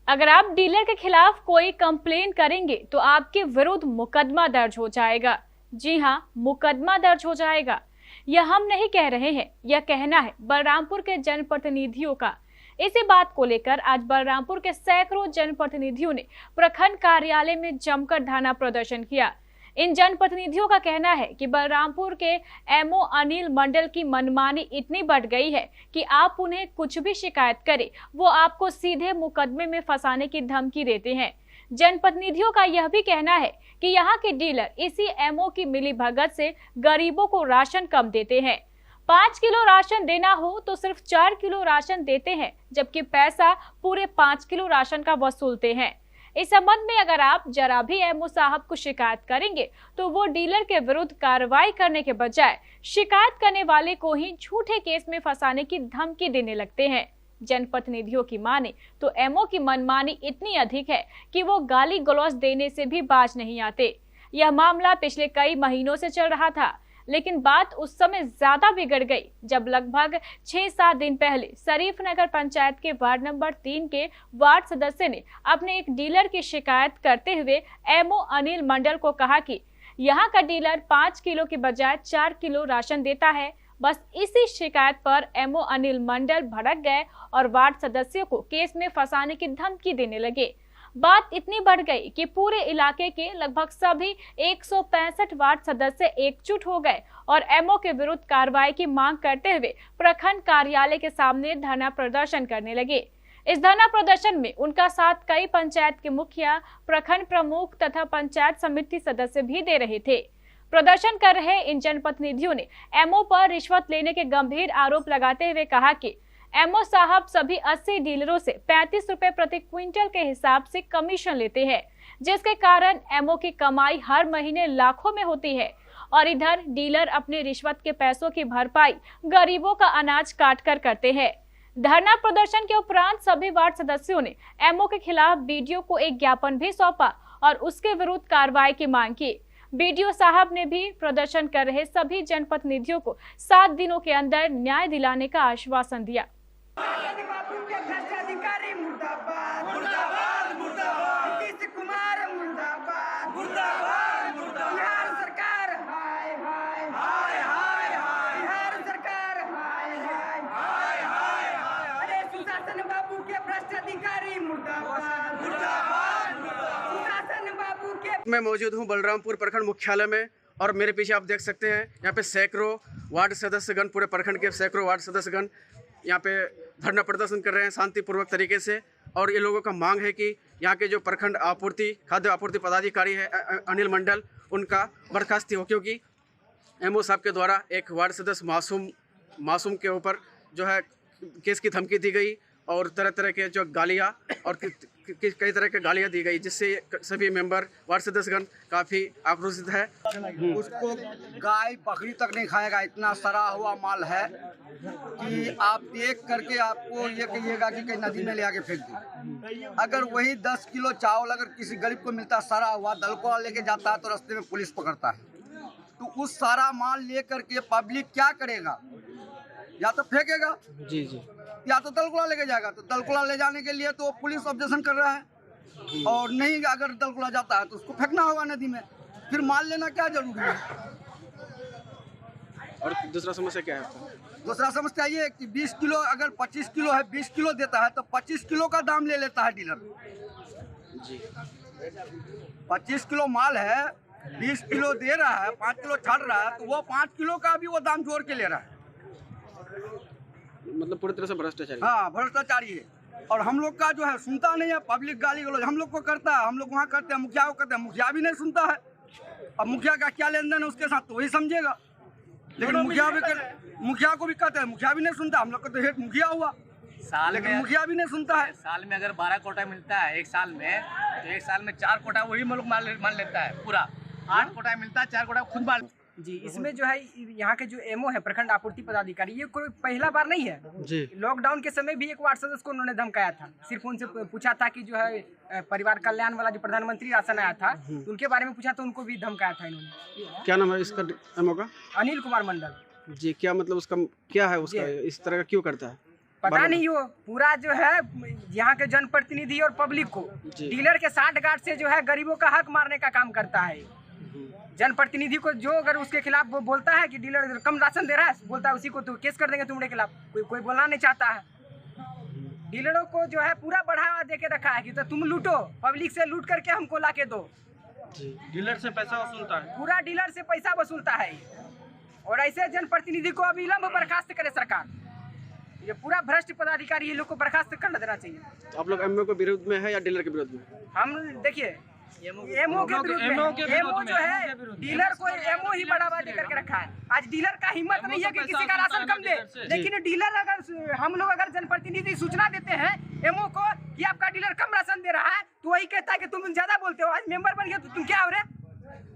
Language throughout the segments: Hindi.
अगर आप डीलर के खिलाफ कोई कंप्लेन करेंगे तो आपके विरुद्ध मुकदमा दर्ज हो जाएगा। जी हां, मुकदमा दर्ज हो जाएगा। यह हम नहीं कह रहे हैं, यह कहना है बलरामपुर के जनप्रतिनिधियों का। इसी बात को लेकर आज बलरामपुर के सैकड़ों जनप्रतिनिधियों ने प्रखंड कार्यालय में जमकर धरना प्रदर्शन किया। इन जनप्रतिनिधियों का कहना है कि बलरामपुर के एमओ अनिल मंडल की मनमानी इतनी बढ़ गई है कि आप उन्हें कुछ भी शिकायत करें, वो आपको सीधे मुकदमे में फंसाने की धमकी देते हैं। जनप्रतिनिधियों का यह भी कहना है कि यहाँ के डीलर इसी एमओ की मिलीभगत से गरीबों को राशन कम देते हैं। 5 किलो राशन देना हो तो सिर्फ 4 किलो राशन देते हैं, जबकि पैसा पूरे 5 किलो राशन का वसूलते हैं। इस संबंध में अगर आप जरा भी एमओ साहब को शिकायत करेंगे तो वो डीलर के विरुद्ध कार्रवाई करने के बजाय शिकायत करने वाले को ही झूठे केस में फंसाने की धमकी देने लगते हैं। जनप्रतिनिधियों की माने तो एमओ की मनमानी इतनी अधिक है कि वो गाली गलौज देने से भी बाज नहीं आते। यह मामला पिछले कई महीनों से चल रहा था, लेकिन बात उस समय ज्यादा बिगड़ गई जब लगभग 6-7 दिन पहले शरीफ नगर पंचायत के वार्ड नंबर 3 के वार्ड सदस्य ने अपने एक डीलर की शिकायत करते हुए एमओ अनिल मंडल को कहा कि यहाँ का डीलर 5 किलो के बजाय 4 किलो राशन देता है। बस इसी शिकायत पर एमओ अनिल मंडल भड़क गए और वार्ड सदस्यों को केस में फंसाने की धमकी देने लगे। बात इतनी बढ़ गई कि पूरे इलाके के लगभग सभी 165 वार्ड सदस्य एकजुट हो गए और एमओ के विरुद्ध कार्रवाई की मांग करते हुए प्रखंड कार्यालय के सामने धरना प्रदर्शन करने लगे। इस धरना प्रदर्शन में उनका साथ कई पंचायत के मुखिया, प्रखंड प्रमुख तथा पंचायत समिति सदस्य भी दे रहे थे। प्रदर्शन कर रहे इन जनप्रतिनिधियों ने एमओ पर रिश्वत लेने के गंभीर आरोप लगाते हुए कहा कि एमओ साहब सभी 80 डीलरों से 35 रुपए प्रति क्विंटल के हिसाब से कमीशन लेते हैं, जिसके कारण एमओ की कमाई हर महीने लाखों में होती है और इधर डीलर अपने रिश्वत के पैसों की भरपाई गरीबों का अनाज काट कर करते हैं। धरना प्रदर्शन के उपरांत सभी वार्ड सदस्यों ने एमओ के खिलाफ बीडीओ को एक ज्ञापन भी सौंपा और उसके विरुद्ध कार्रवाई की मांग की। बीडीओ साहब ने भी प्रदर्शन कर रहे सभी जनप्रतिनिधियों को 7 दिनों के अंदर न्याय दिलाने का आश्वासन दिया। अधिकारी मुर्दाबाद मुर्दाबाद मुर्दाबाद, नीतीश कुमार मुर्दाबाद मुर्दाबाद मुर्दाबाद, बिहार सरकार हाय हाय हाय हाय हाय, बिहार सरकार हाय हाय हाय हाय हाय, अरे सुशासन बाबू के भ्रष्ट अधिकारी मुर्दाबाद मुर्दाबाद मुर्दाबाद, सुशासन बाबू के। मैं मौजूद हूं बलरामपुर प्रखंड मुख्यालय में और मेरे पीछे आप देख सकते हैं यहाँ पे सैकड़ों वार्ड सदस्यगण, पूरे प्रखंड के सैकड़ों वार्ड सदस्यगण यहाँ पे धरना प्रदर्शन कर रहे हैं शांतिपूर्वक तरीके से। और ये लोगों का मांग है कि यहाँ के जो प्रखंड खाद्य आपूर्ति पदाधिकारी है अनिल मंडल, उनका बर्खास्ती हो, क्योंकि एमओ साहब के द्वारा एक वार्ड सदस्य मासूम के ऊपर जो है केस की धमकी दी गई और तरह तरह के जो गालियाँ और कई तरह के गालियाँ दी गई, जिससे सभी मेंबर वार्ड सदस्यगण काफ़ी आक्रोशित है। उसको गाय बकरी तक नहीं खाएगा, इतना सड़ा हुआ माल है कि आप देख करके आपको ये कहिएगा कि कहीं नदी में ले आके फेंक दी। अगर वही 10 किलो चावल अगर किसी गरीब को मिलता सड़ा हुआ, दलकोड़ा लेके जाता है तो रास्ते में पुलिस पकड़ता है, तो उस सारा माल ले करके पब्लिक क्या करेगा? या तो फेंकेगा जी जी, या तो दलकोड़ा लेके जाएगा। तो दलकोड़ा ले जाने के लिए तो पुलिस ऑब्जेक्शन कर रहा है, और नहीं अगर दलकोड़ा जाता है तो उसको फेंकना होगा नदी में, फिर माल लेना क्या जरूरी है? और दूसरा समस्या क्या है? दूसरा समस्या ये है कि 20 किलो अगर 25 किलो है, 20 किलो देता है तो 25 किलो का दाम ले लेता है डीलर जी। 25 किलो माल है, 20 किलो दे रहा है, 5 किलो छाड़ रहा है, तो वो 5 किलो का भी वो दाम जोड़ के ले रहा है। मतलब पूरी तरह से भ्रष्टाचारी। हाँ, भ्रष्टाचारी है। और हम लोग का जो है सुनता नहीं है, पब्लिक गाली गलौज हम लोग को करता है, हम लोग वहाँ करते हैं, मुखिया को करते हैं, मुखिया भी नहीं सुनता है। अब मुखिया का क्या लेन देन है उसके साथ तो वही समझेगा, लेकिन मुखिया को भी कहते हैं, मुखिया भी नहीं सुनता। हम लोग को तो हेड मुखिया हुआ, लेकिन मुखिया भी नहीं सुनता है। साल में अगर 12 कोटा मिलता है एक साल में, तो एक साल में 4 कोटा वही मुल्क मान लेता है, पूरा 8 कोटा मिलता है, 4 कोटा खुद माल। जी, इसमें जो है यहाँ के जो एमओ है प्रखंड आपूर्ति पदाधिकारी, ये कोई पहला बार नहीं है जी। लॉकडाउन के समय भी एक वार्ड सदस्य को उन्होंने धमकाया था, सिर्फ उनसे पूछा था कि जो है परिवार कल्याण वाला जो प्रधानमंत्री राशन आया था तो उनके बारे में पूछा तो उनको भी धमकाया था इन्होंने। क्या नाम है इसका एमओ का? अनिल कुमार मंडल जी। क्या मतलब उसका क्या है, उसका इस तरह का क्यों करता है? पता नहीं हो पूरा जो है यहाँ के जनप्रतिनिधि और पब्लिक को डीलर के साठ गांठ से जो है गरीबों का हक मारने का काम करता है। जनप्रतिनिधि को जो अगर उसके खिलाफ वो बोलता है कि डीलर कम राशन दे रहा है, बोलता है उसी को तो केस कर देंगे तुम्हारे खिलाफ, कोई बोलना नहीं चाहता है। डीलरों को जो है पूरा बढ़ावा दे के रखा है कि तो तुम लूटो, पब्लिक से लूट करके हमको ला के दो। डीलर से पैसा वसूलता है, पूरा डीलर से पैसा वसूलता है और ऐसे जनप्रतिनिधि को अविलंब बर्खास्त करे सरकार। ये पूरा भ्रष्ट पदाधिकारी ये लोग को बर्खास्त कर देना चाहिए। तो आप लोग एमओ के विरोध में है या डीलर के विरोध में? हम देखिए एमओ के विरुद्ध में, एमओ जो है डीलर को एमओ ही बढ़ावा दे करके रखा है। आज डीलर का हिम्मत नहीं है कि किसी का राशन कम दे, लेकिन डीलर अगर हम लोग अगर जनप्रतिनिधि सूचना देते हैं एमओ को कि आपका डीलर कम राशन दे रहा है, तो वही कहता है कि तुम ज्यादा बोलते हो। आज मेंबर बन गया तो तुम क्या हो रहे,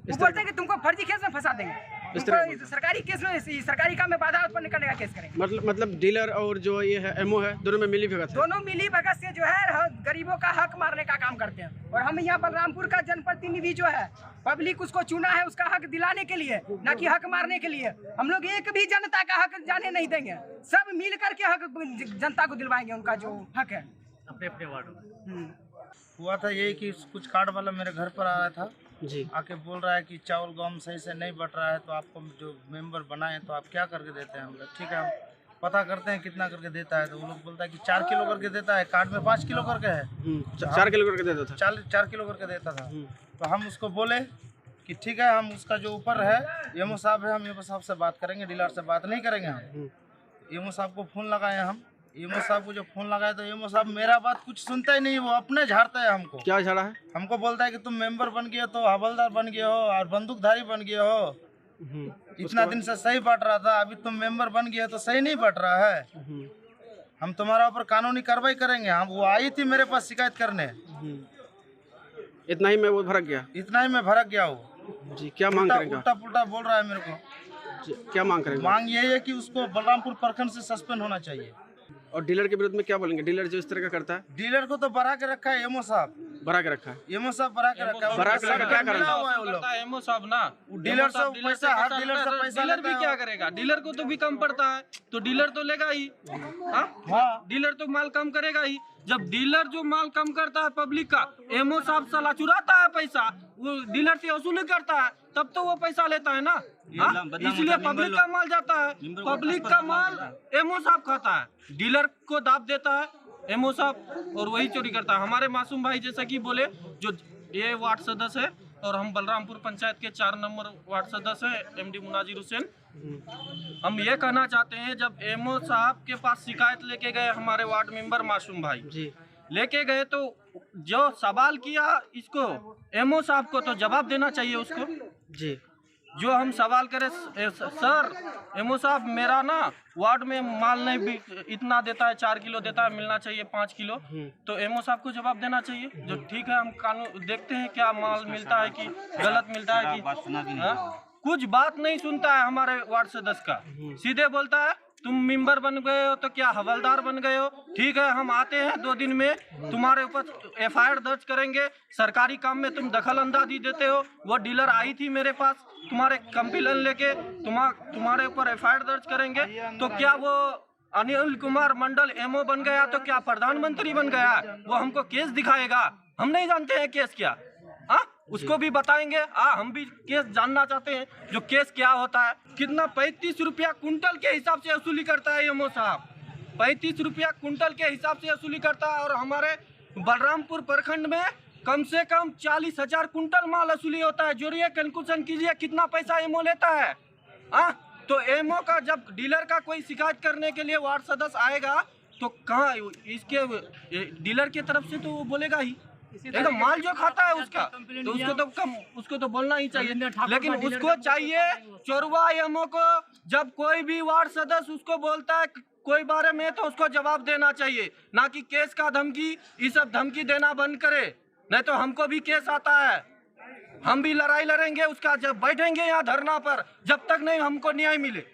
वो बोलते हैं कि तुमको फर्जी केस में फंसा देंगे, तुमको सरकारी केस में सरकारी काम में बाधा उत्पन्न करने का केस करेंगे। मतलब डीलर और जो ये है एमओ है दोनों में मिली भगत है। दोनों मिली भगत से जो है गरीबों का हक मारने का काम करते हैं। और हम यहाँ बलरामपुर का जनप्रतिनिधि जो है पब्लिक उसको चुना है उसका हक दिलाने के लिए, ना कि हक मारने के लिए। हम लोग एक भी जनता का हक जाने नहीं देंगे, सब मिल करके हक जनता को दिलवाएंगे उनका जो हक है अपने अपने वार्ड में। हुआ था यही कि कुछ कार्ड वाला मेरे घर पर आया था जी, आके बोल रहा है कि चावल गेहूं सही से नहीं बट रहा है, तो आपको जो मेंबर बनाए तो आप क्या करके देते हैं? हम बोले ठीक है हम पता करते हैं कितना करके देता है। तो वो लोग बोलता है कि 4 किलो करके देता है, कार्ड में 5 किलो करके है, 4 किलो करके देता था। 4 किलो करके देता था। तो हम उसको बोले कि ठीक है हम उसका जो ऊपर है एमओ साहब है, हम एमओ साहब से बात करेंगे, डीलर से बात नहीं करेंगे। हम एमओ साहब को फ़ोन लगाए, हम एमओ साहब को जो फ़ोन लगाए तो एमओ साहब मेरा बात कुछ सुनता ही नहीं, वो अपने झाड़ता है हमको। क्या झाड़ा है? हमको बोलता है कि तुम मेंबर बन गए तो हवलदार बन गए हो और बंदूकधारी बन गए हो, इतना दिन से सही बांट रहा था, अभी तुम मेंबर बन गए तो सही नहीं बांट रहा है, हम तुम्हारा ऊपर कानूनी कार्रवाई करेंगे। हम वो आई थी मेरे पास शिकायत करने, इतना ही मैं वो भड़क गया। इतना ही मैं भड़क गया वो जी। क्या मांग करेंगे? उल्टा पुल्टा बोल रहा है मेरे को। क्या मांग करेंगे? मांग यही है कि उसको बलरामपुर प्रखंड से सस्पेंड होना चाहिए। और डीलर के विरुद्ध में क्या बोलेंगे? डीलर जो इस तरह का करता है, डीलर को तो बढ़ा के रखा है एमओ साहब, बढ़ा के रखा है। एमओ साहब बढ़ा के रखा है। बढ़ा के रखा, क्या करना हुआ है वो लोग? एमओ साहब ना डीलर से पैसा, हर डीलर से पैसा डीलर भी लेता क्या है। करेगा? डीलर को तो भी कम पड़ता है तो डीलर तो लेगा ही। हाँ, डीलर तो माल कम करेगा ही। जब डीलर जो माल कम करता है पब्लिक का, एमओ साहब साला चुराता है पैसा, वो डीलर से वसूली करता है, तब तो वो पैसा लेता है ना। इसलिए पब्लिक का माल जाता है, पब्लिक का माल एमओ साहब खाता है, डीलर को दाब देता है एमओ साहब और वही चोरी करता है। हमारे मासूम भाई जैसा कि बोले, जो ये वार्ड सदस्य है और हम बलरामपुर पंचायत के 4 नंबर वार्ड सदस्य है एमडी मुनाजिर हुसैन, हम ये कहना चाहते हैं जब एमओ साहब के पास शिकायत लेके गए हमारे वार्ड मेंबर मासूम भाई जी, लेके गए तो जो सवाल किया इसको एमओ साहब को तो जवाब देना चाहिए उसको जी। जो हम सवाल करें सर एमओ साहब मेरा ना वार्ड में माल नहीं भी इतना देता है, 4 किलो देता है, मिलना चाहिए 5 किलो, तो एमओ साहब को जवाब देना चाहिए। जो ठीक है हम कानून देखते हैं क्या माल मिलता है कि गलत मिलता है कि कुछ बात नहीं सुनता है हमारे वार्ड सदस्य का, सीधे बोलता है तुम मेंबर बन गए हो तो क्या हवलदार बन गए हो, ठीक है हम आते हैं 2 दिन में तुम्हारे ऊपर एफआईआर दर्ज करेंगे, सरकारी काम में तुम दखल अंदाजी देते हो। वो डीलर आई थी मेरे पास तुम्हारे कंप्लेन लेके, तुम्हारे ऊपर एफआईआर दर्ज करेंगे। तो क्या वो अनिल कुमार मंडल एमओ बन गया तो क्या प्रधानमंत्री बन गया? वो हमको केस दिखाएगा, हम नहीं जानते हैं केस क्या, हाँ उसको भी बताएंगे। हम भी केस जानना चाहते हैं जो केस क्या होता है। कितना 35 रुपया कुंटल के हिसाब से वसूली करता है एमओ साहब, 35 रुपया कुंटल के हिसाब से वसूली करता है। और हमारे बलरामपुर प्रखंड में कम से कम 40,000 कुंटल माल वसूली होता है। जोड़िए कैलकुलेशन कीजिए कितना पैसा एमओ लेता है। तो एमओ का जब डीलर का कोई शिकायत करने के लिए वार्ड सदस्य आएगा तो कहाँ इसके डीलर की तरफ से तो वो बोलेगा ही, तो माल जो खाता है उसका तो उसको तो बोलना ही चाहिए। लेकिन उसको चाहिए चोरवा एमओ को, जब कोई भी वार्ड सदस्य उसको बोलता है कोई बारे में तो उसको जवाब देना चाहिए, ना कि केस का धमकी, ये सब धमकी देना बंद करे, नहीं तो हमको भी केस आता है, हम भी लड़ाई लड़ेंगे उसका। जब बैठेंगे यहाँ धरना पर जब तक नहीं हमको न्याय मिले।